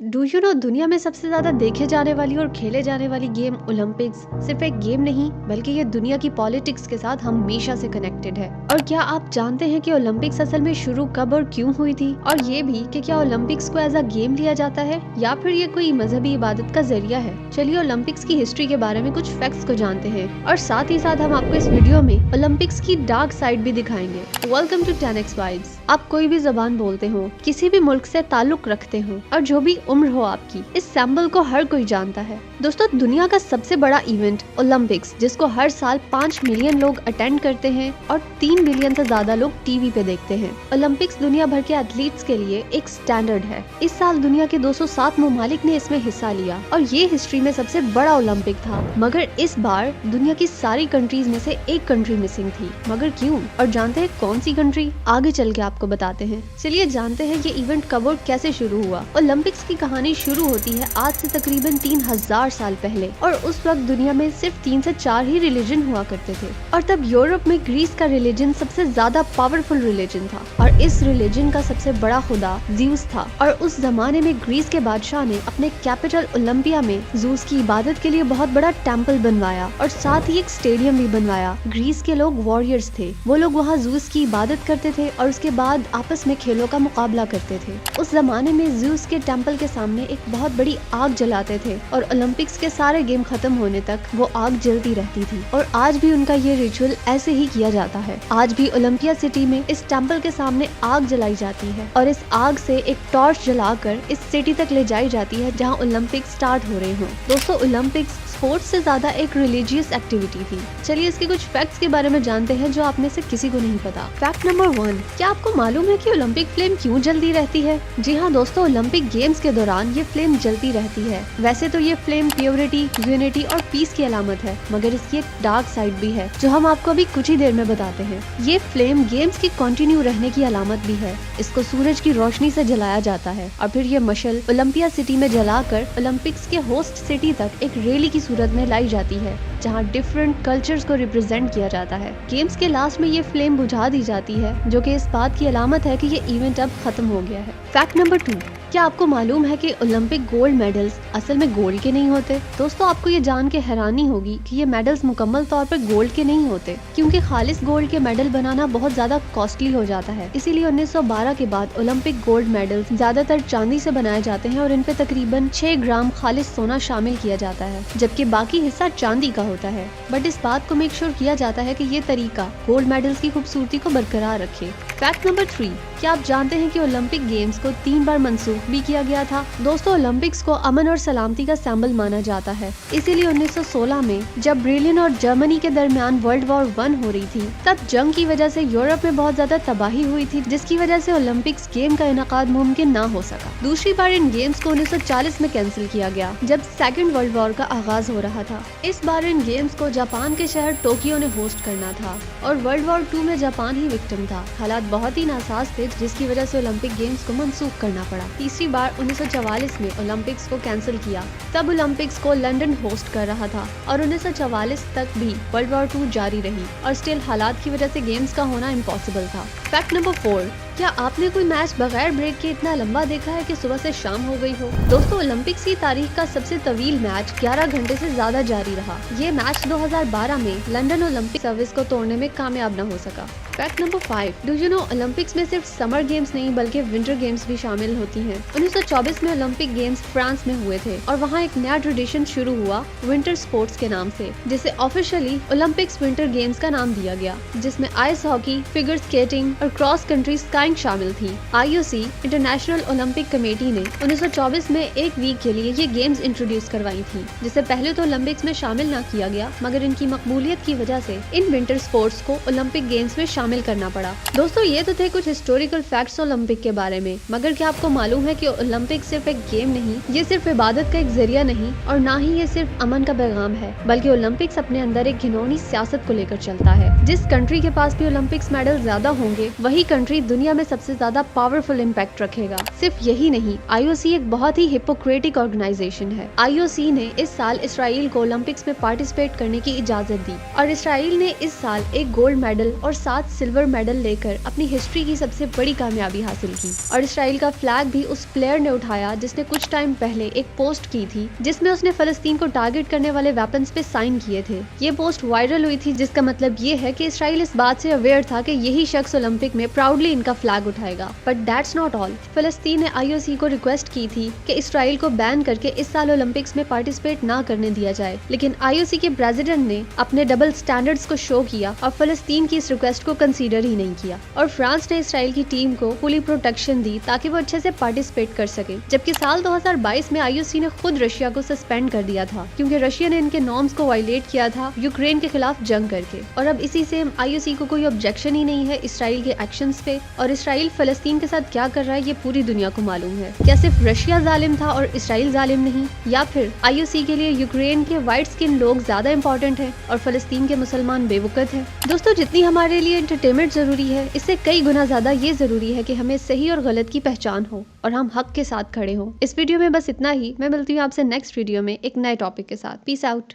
Do you know दुनिया में सबसे ज्यादा देखे जाने वाली और खेले जाने वाली गेम ओलंपिक्स सिर्फ एक गेम नहीं बल्कि ये दुनिया की पॉलिटिक्स के साथ हमेशा से कनेक्टेड है। और क्या आप जानते हैं कि ओलंपिक्स असल में शुरू कब और क्यों हुई थी, और ये भी कि क्या ओलंपिक्स को एज अ गेम लिया जाता है या फिर ये कोई मजहबी इबादत का जरिया है। चलिए ओलंपिक्स की हिस्ट्री के बारे में कुछ फैक्ट्स को जानते हैं और साथ ही साथ हम आपको इस वीडियो में ओलंपिक्स की डार्क साइड भी दिखाएंगे। Welcome to 10x vibes. आप कोई भी जबान बोलते हो, किसी भी मुल्क से ताल्लुक रखते हो और जो भी उम्र हो आपकी, इस सिंबल को हर कोई जानता है। दोस्तों, दुनिया का सबसे बड़ा इवेंट ओलंपिक्स, जिसको हर साल 5 मिलियन लोग अटेंड करते हैं और 3 बिलियन से ज्यादा लोग टीवी पे देखते हैं। ओलंपिक्स दुनिया भर के एथलीट्स के लिए एक स्टैंडर्ड है। इस साल दुनिया के 207 ममालिक ने इसमें हिस्सा लिया और ये हिस्ट्री में सबसे बड़ा ओलंपिक था। मगर इस बार दुनिया की सारी कंट्रीज में से एक कंट्री मिसिंग थी। मगर क्यों, और जानते हैं कौन सी कंट्री? आगे चल के आपको बताते हैं। चलिए जानते हैं ये इवेंट कब और कैसे शुरू हुआ। ओलंपिक्स की कहानी शुरू होती है आज से तकरीबन 3000 साल पहले, और उस वक्त दुनिया में सिर्फ 3 से 4 ही रिलीजन हुआ करते थे। और तब यूरोप में ग्रीस का रिलीजन सबसे ज्यादा पावरफुल रिलीजन था और इस रिलीजन का सबसे बड़ा खुदा ज़्यूस था। और उस जमाने में ग्रीस के बादशाह ने अपने कैपिटल ओलंपिया में ज़्यूस की इबादत के लिए बहुत बड़ा टेम्पल बनवाया और साथ ही एक स्टेडियम भी बनवाया। ग्रीस के लोग वॉरियर्स थे, वो लोग वहाँ ज़्यूस की इबादत करते थे और उसके बाद आपस में खेलों का मुकाबला करते थे। उस जमाने में ज़्यूस के टेम्पल के सामने एक बहुत बड़ी आग जलाते थे और ओलंपिक्स के सारे गेम खत्म होने तक वो आग जलती रहती थी। और आज भी उनका ये रिचुअल ऐसे ही किया जाता है। आज भी ओलंपिया सिटी में इस टेम्पल के सामने आग जलाई जाती है और इस आग से एक टॉर्च जलाकर इस सिटी तक ले जाई जाती है जहाँ ओलंपिक स्टार्ट हो रहे हों। दोस्तों, ओलंपिक्स स्पोर्ट्स से ज्यादा एक रिलीजियस एक्टिविटी थी। चलिए इसके कुछ फैक्ट्स के बारे में जानते हैं जो आप में से किसी को नहीं पता। फैक्ट नंबर 1, क्या आपको मालूम है कि ओलंपिक फ्लेम क्यों जलती रहती है? जी हाँ दोस्तों, ओलंपिक गेम्स के दौरान ये फ्लेम जलती रहती है। वैसे तो ये फ्लेम प्योरिटी, यूनिटी और पीस की अलामत है, मगर इसकी एक डार्क साइड भी है जो हम आपको अभी कुछ ही देर में बताते हैं। ये फ्लेम गेम्स की कंटिन्यू रहने की अलामत भी है। इसको सूरज की रोशनी से जलाया जाता है और फिर ये मशल ओलंपिया सिटी में जलाकर ओलंपिक्स के होस्ट सिटी तक एक रैली की सूरत में लाई जाती है जहां डिफरेंट कल्चर्स को रिप्रेजेंट किया जाता है। गेम्स के लास्ट में ये फ्लेम बुझा दी जाती है जो कि इस बात की अलामत है कि ये इवेंट अब खत्म हो गया है। फैक्ट नंबर 2, क्या आपको मालूम है कि ओलंपिक गोल्ड मेडल्स असल में गोल्ड के नहीं होते? दोस्तों, आपको ये जान के हैरानी होगी कि ये मेडल्स मुकम्मल तौर पर गोल्ड के नहीं होते, क्योंकि खालिस गोल्ड के मेडल बनाना बहुत ज्यादा कॉस्टली हो जाता है। इसीलिए 1912 के बाद ओलंपिक गोल्ड मेडल्स ज्यादातर चांदी से बनाए जाते हैं और इन पे तकरीबन 6 ग्राम खालिस सोना शामिल किया जाता है, जबकि बाकी हिस्सा चांदी का होता है। बट इस बात को मेक श्योर किया जाता है कि ये तरीका गोल्ड मेडल्स की खूबसूरती को बरकरार रखे। फैक्ट नंबर 3, क्या आप जानते हैं कि ओलंपिक गेम्स को 3 बार मंसूख भी किया गया था? दोस्तों, ओलंपिक्स को अमन और सलामती का सिंबल माना जाता है। इसीलिए 1916 में जब ब्रिटेन और जर्मनी के दरमियान वर्ल्ड वॉर 1 हो रही थी, तब जंग की वजह से यूरोप में बहुत ज्यादा तबाही हुई थी, जिसकी वजह से ओलंपिक्स गेम का इनकाद मुमकिन ना हो सका। दूसरी बार इन गेम्स को 1940 में कैंसिल किया गया जब सेकेंड वर्ल्ड वॉर का आगाज हो रहा था। इस बार इन गेम्स को जापान के शहर टोक्यो ने होस्ट करना था और वर्ल्ड वॉर 2 में जापान ही विक्टिम था। हालात बहुत ही नासाज थे, जिसकी वजह से ओलंपिक गेम्स को मंसूख करना पड़ा। तीसरी बार 1944 में ओलंपिक्स को कैंसिल किया। तब ओलंपिक्स को लंदन होस्ट कर रहा था और 1944 तक भी वर्ल्ड वॉर 2 जारी रही और स्टिल हालात की वजह से गेम्स का होना इम्पॉसिबल था। फैक्ट नंबर 4, क्या आपने कोई मैच बगैर ब्रेक के इतना लंबा देखा है कि सुबह से शाम हो गई हो? दोस्तों, ओलंपिक्स की तारीख का सबसे तवील मैच 11 घंटे से ज्यादा जारी रहा। ये मैच 2012 में लंदन ओलंपिक सर्विस को तोड़ने में कामयाब न हो सका। Fact number 5, do you know Olympics में सिर्फ समर गेम्स नहीं बल्कि विंटर गेम्स भी शामिल होती हैं। 1924 में ओलंपिक गेम्स फ्रांस में हुए थे और वहाँ एक नया ट्रेडिशन शुरू हुआ विंटर स्पोर्ट्स के नाम से, जिसे ऑफिशियली ओलंपिक्स विंटर गेम्स का नाम दिया गया, जिसमें आइस हॉकी, फिगर स्केटिंग और क्रॉस कंट्री स्काइंग शामिल थी। IOC इंटरनेशनल ओलंपिक कमेटी ने 1924 में एक वीक के लिए ये गेम्स इंट्रोड्यूस करवाई थी, जिसे पहले तो ओलंपिक्स में शामिल न किया गया, मगर इनकी मकबूलियत की वजह से इन विंटर स्पोर्ट्स को ओलंपिक गेम्स में शामिल करना पड़ा। दोस्तों, ये तो थे कुछ हिस्टोरिकल फैक्ट्स ओलंपिक के बारे में, मगर क्या आपको मालूम है कि ओलंपिक सिर्फ एक गेम नहीं, ये सिर्फ इबादत का एक जरिया नहीं और ना ही ये सिर्फ अमन का पैगाम है, बल्कि ओलंपिक्स अपने अंदर एक घिनौनी सियासत को लेकर चलता है। जिस कंट्री के पास भी ओलंपिक्स मेडल ज्यादा होंगे, वही कंट्री दुनिया में सबसे ज्यादा पावरफुल इम्पैक्ट रखेगा। सिर्फ यही नहीं, IOC एक बहुत ही हिपोक्रेटिक ऑर्गेनाइजेशन है। IOC ने इस साल इसराइल को ओलंपिक्स में पार्टिसिपेट करने की इजाजत दी और इसराइल ने इस साल एक गोल्ड मेडल और 7 सिल्वर मेडल लेकर अपनी हिस्ट्री की सबसे बड़ी कामयाबी हासिल की। और इसराइल का फ्लैग भी उस प्लेयर ने उठाया जिसने कुछ टाइम पहले एक पोस्ट की थी जिसमें उसने फलस्तीन को टारगेट करने वाले वेपन्स पे साइन किए थे। ये पोस्ट वायरल हुई थी, जिसका मतलब ये है कि इसराइल इस बात से अवेयर था कि यही शख्स ओलंपिक में प्राउडली इनका फ्लैग उठाएगा। But that's not all. फलस्तीन ने IOC को रिक्वेस्ट की थी कि इसराइल को बैन करके इस साल ओलंपिक्स में पार्टिसिपेट ना करने दिया जाए, लेकिन IOC के प्रेसिडेंट ने अपने डबल स्टैंडर्ड्स को शो किया और फलस्तीन की इस रिक्वेस्ट को कंसीडर ही नहीं किया। और फ्रांस ने इसराइल की टीम को पूरी प्रोटेक्शन दी ताकि वो अच्छे से पार्टिसिपेट कर सके। जबकि साल 2022 में IOC ने खुद रशिया को सस्पेंड कर दिया था क्योंकि रशिया ने इनके नॉर्म्स को वायलेट किया था यूक्रेन के खिलाफ जंग करके। और अब इसी से IOC को कोई ऑब्जेक्शन ही नहीं है इसराइल के एक्शंस पे। और इसराइल फलस्तीन के साथ क्या कर रहा है ये पूरी दुनिया को मालूम है। क्या सिर्फ रशिया जालिम था और इसराइल जालिम नहीं, या फिर IOC के लिए यूक्रेन के व्हाइट स्किन लोग ज्यादा इंपॉर्टेंट है और फलस्तीन के मुसलमान बेवकूफ है? दोस्तों, जितनी हमारे लिए एंटरटेनमेंट जरूरी है, इससे कई गुना ज्यादा ये जरूरी है कि हमें सही और गलत की पहचान हो और हम हक के साथ खड़े हों। इस वीडियो में बस इतना ही। मैं मिलती हूँ आपसे नेक्स्ट वीडियो में एक नए टॉपिक के साथ। Peace out.